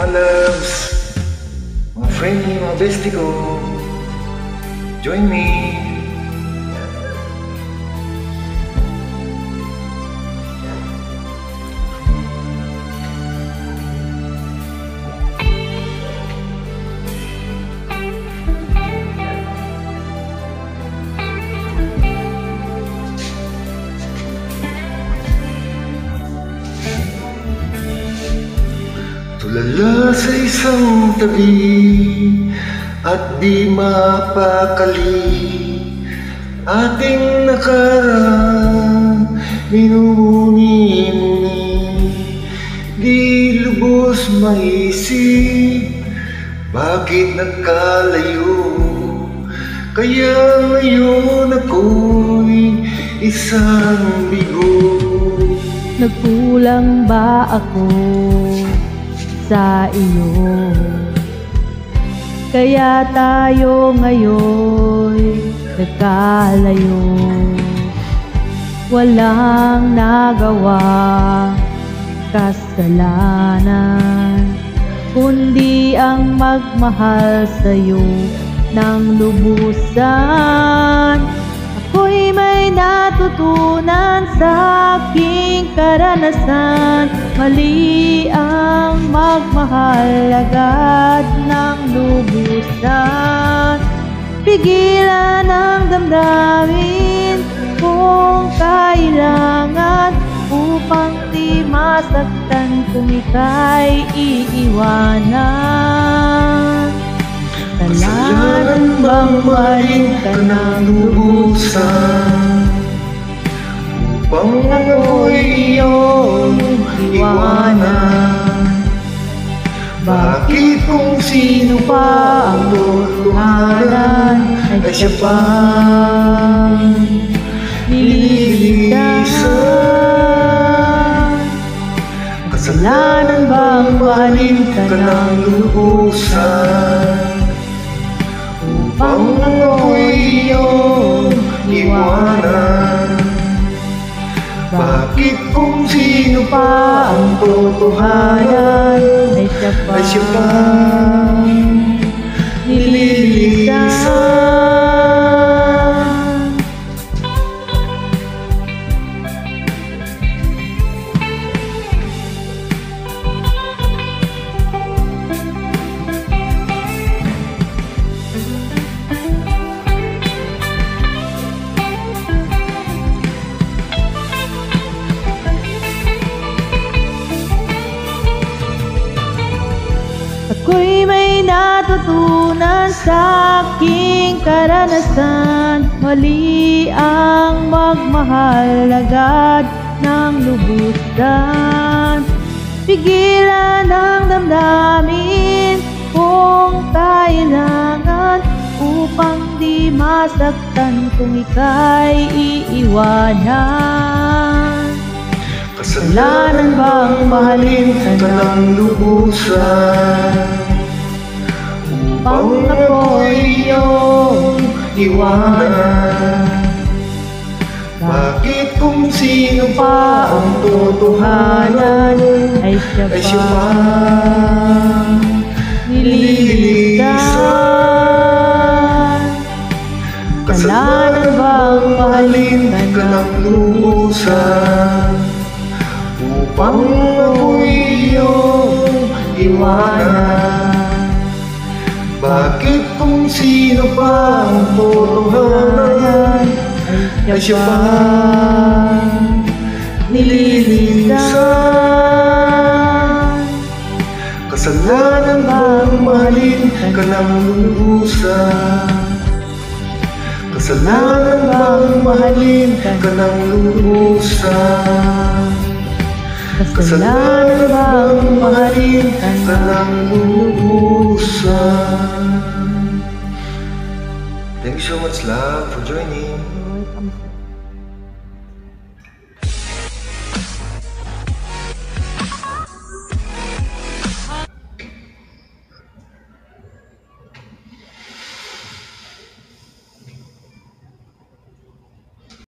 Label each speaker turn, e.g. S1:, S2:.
S1: mga loves, mga friend, mga bestie ko, join me. Tulala sa isang tabi at di mapakali, ating nakaraan minumuni-muni, di lubos maisip bakit nagkalayo. Kaya ngayon ako'y isang bigo.
S2: Nagkulang ba ako sa iyo? Kaya tayo ngayon nagkalayo. Walang nagawa kasalanan, kundi ang magmahal sa'yo ng lubusan. Ako'y may natutunan sa aking karanasan, mali ang magmahal agad ng lubusan. Pigilan ang damdamin kung kailangan, upang di masaktan kung ika'y iiwanan. Kasalanan bang mahalin ka ng lubusan,
S1: upang ako'y iyong iwanan? Bakit kung sino pa ang totohanan ay siya pang nililisan? Kasalanan bang mahalin ka ng lubusan, upang ako'y iyong iwanan? Bakit kung sino pa ang totohanan
S2: ay siya
S1: pang nililisan?
S2: Ako'y may natutunan sa aking karanasan, mali ang magmahal agad ng lubusan. Pigilan ang damdamin kung kailangan, upang di masaktan kung ika'y iiwanan.
S1: Kasalanan bang mahalin ka ng lubusan, upang ako'y iyong iwanan? Bakit kung sino pa ang totohanan
S2: ay siya
S1: pang
S2: nililisan?
S1: Kasalanan bang mahalin ka ng lubusan, upang ako'y iyong iwanan? Bakit kung sino pa ang totohanan ay siya pang nililisan? Kasalanan bang mahalin ka ng lubusan, kasalanan bang mahalin ka ng lubusan? Kasalanan bang mahalin ka ng lubusan? Thank you so much, love, for joining.